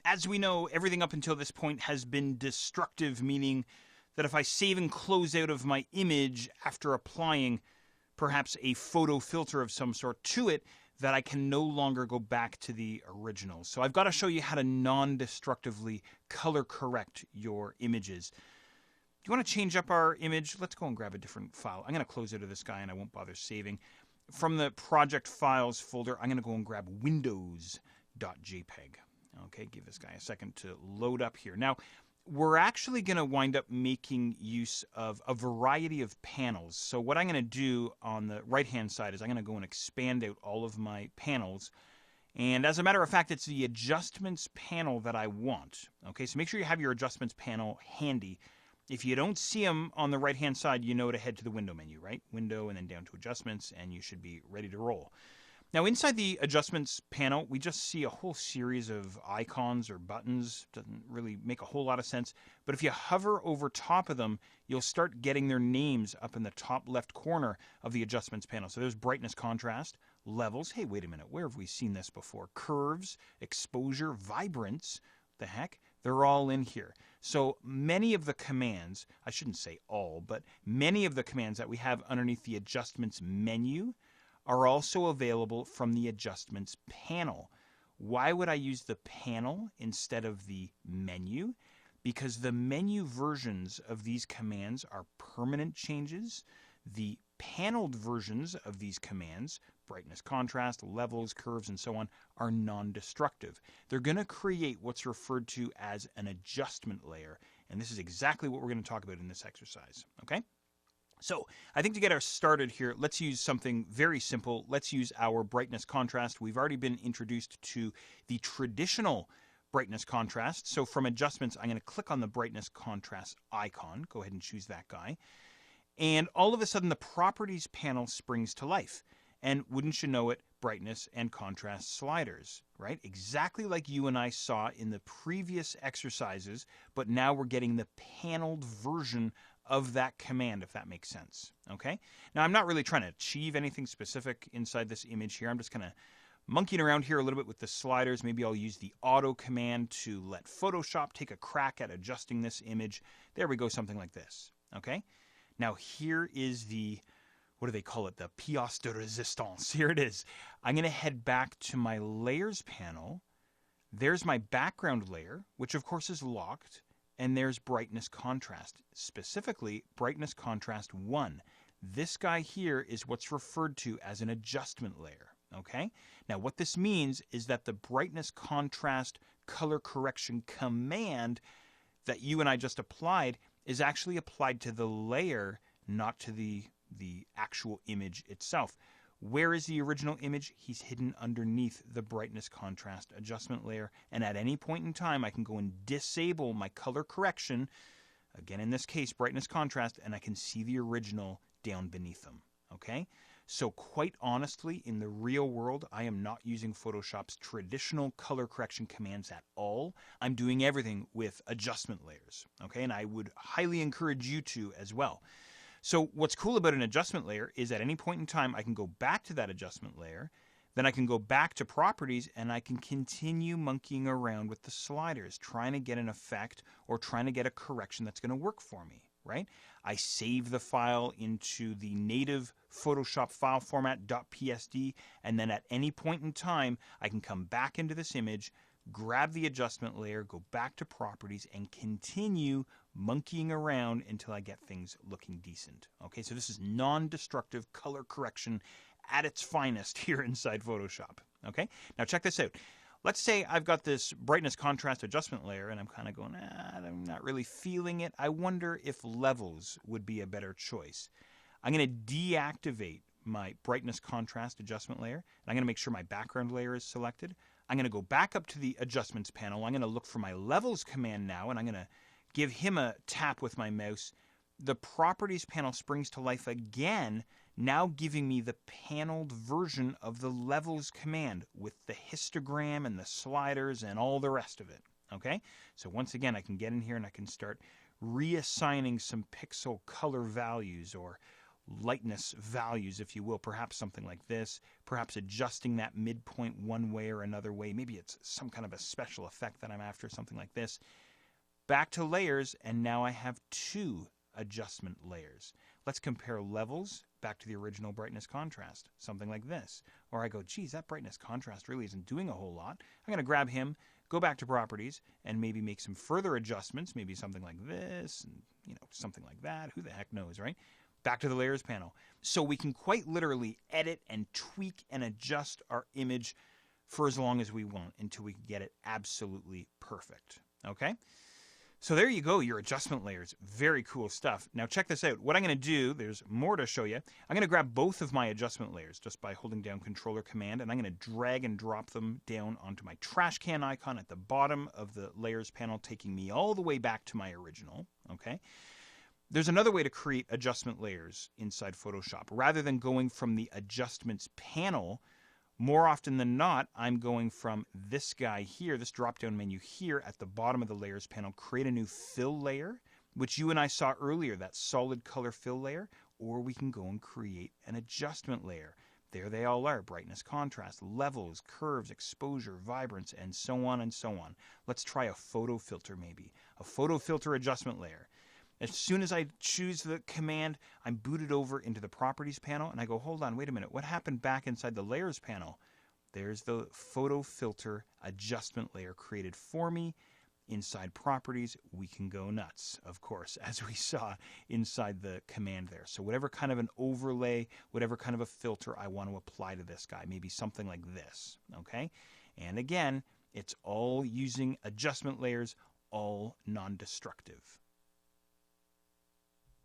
As we know, everything up until this point has been destructive, meaning that if I save and close out of my image after applying perhaps a photo filter of some sort to it, that I can no longer go back to the original. So I've got to show you how to non-destructively color correct your images. Do you want to change up our image? Let's go and grab a different file. I'm going to close out of this guy and I won't bother saving. From the project files folder, I'm going to go and grab windows.jpg. Okay, give this guy a second to load up here. Now, we're actually going to wind up making use of a variety of panels. So what I'm going to do on the right-hand side is I'm going to go and expand out all of my panels. And as a matter of fact, it's the adjustments panel that I want. Okay, so make sure you have your adjustments panel handy. If you don't see them on the right-hand side, you know to head to the window menu, right? Window and then down to adjustments, and you should be ready to roll. Now, inside the adjustments panel, we just see a whole series of icons or buttons. Doesn't really make a whole lot of sense. But if you hover over top of them, you'll start getting their names up in the top left corner of the adjustments panel. So there's brightness, contrast, levels. Hey, wait a minute. Where have we seen this before? Curves, exposure, vibrance. The heck? They're all in here. So many of the commands, I shouldn't say all, but many of the commands that we have underneath the adjustments menu are also available from the adjustments panel. Why would I use the panel instead of the menu? Because the menu versions of these commands are permanent changes. The paneled versions of these commands, brightness, contrast, levels, curves, and so on, are non-destructive. They're going to create what's referred to as an adjustment layer, and this is exactly what we're going to talk about in this exercise. Okay? So I think to get us started here, let's use something very simple. Let's use our brightness contrast. We've already been introduced to the traditional brightness contrast. So from adjustments, I'm going to click on the brightness contrast icon. Go ahead and choose that guy. And all of a sudden, the properties panel springs to life. And wouldn't you know it, brightness and contrast sliders, right? Exactly like you and I saw in the previous exercises, but now we're getting the paneled version of that command, if that makes sense. Okay? Now, I'm not really trying to achieve anything specific inside this image here. I'm just kind of monkeying around here a little bit with the sliders. Maybe I'll use the auto command to let Photoshop take a crack at adjusting this image. There we go, something like this. Okay? Now, here is the, what do they call it? The pièce de résistance. Here it is. I'm going to head back to my layers panel. There's my background layer, which of course is locked. And there's brightness contrast, specifically brightness contrast 1. This guy here is what's referred to as an adjustment layer. Okay? Now what this means is that the brightness contrast color correction command that you and I just applied is actually applied to the layer, not to the actual image itself. Where is the original image? He's hidden underneath the brightness contrast adjustment layer. And at any point in time, I can go and disable my color correction. Again, in this case, brightness contrast, and I can see the original down beneath them. Okay? So quite honestly, in the real world, I am not using Photoshop's traditional color correction commands at all. I'm doing everything with adjustment layers. Okay? And I would highly encourage you to as well. So what's cool about an adjustment layer is at any point in time, I can go back to that adjustment layer, then I can go back to properties, and I can continue monkeying around with the sliders, trying to get an effect or trying to get a correction that's going to work for me, right? I save the file into the native Photoshop file format .psd, and then at any point in time, I can come back into this image, grab the adjustment layer, go back to properties, and continue monkeying around until I get things looking decent. Okay, so this is non-destructive color correction at its finest here inside Photoshop. Okay, now check this out. Let's say I've got this brightness contrast adjustment layer and I'm kind of going, I'm not really feeling it. I wonder if levels would be a better choice. I'm going to deactivate my brightness contrast adjustment layer, and I'm going to make sure my background layer is selected. I'm going to go back up to the adjustments panel. I'm going to look for my levels command now, and I'm going to give him a tap with my mouse. The properties panel springs to life again, now giving me the paneled version of the levels command with the histogram and the sliders and all the rest of it. Okay? So once again, I can get in here and I can start reassigning some pixel color values or lightness values, if you will, perhaps something like this, perhaps adjusting that midpoint one way or another way. Maybe it's some kind of a special effect that I'm after, something like this. Back to layers, and now I have 2 adjustment layers. Let's compare levels back to the original brightness contrast, something like this. Or I go, geez, that brightness contrast really isn't doing a whole lot. I'm going to grab him, go back to properties, and maybe make some further adjustments, maybe something like this, and something like that. Who the heck knows, right? Back to the layers panel. So we can quite literally edit and tweak and adjust our image for as long as we want until we can get it absolutely perfect. Okay? So there you go, your adjustment layers. Very cool stuff. Now check this out. What I'm going to do, there's more to show you. I'm going to grab both of my adjustment layers just by holding down Controller Command, and I'm going to drag and drop them down onto my trash can icon at the bottom of the layers panel, taking me all the way back to my original. Okay. There's another way to create adjustment layers inside Photoshop. Rather than going from the adjustments panel, more often than not, I'm going from this guy here, this drop-down menu here at the bottom of the layers panel, create a new fill layer, which you and I saw earlier, that solid color fill layer, or we can go and create an adjustment layer. There they all are, brightness, contrast, levels, curves, exposure, vibrance, and so on and so on. Let's try a photo filter maybe, a photo filter adjustment layer. As soon as I choose the command, I'm booted over into the Properties panel, and I go, hold on, wait a minute, what happened back inside the Layers panel? There's the Photo Filter Adjustment layer created for me. Inside Properties, we can go nuts, of course, as we saw inside the command there. So whatever kind of an overlay, whatever kind of a filter I want to apply to this guy, maybe something like this, okay? And again, it's all using adjustment layers, all non-destructive.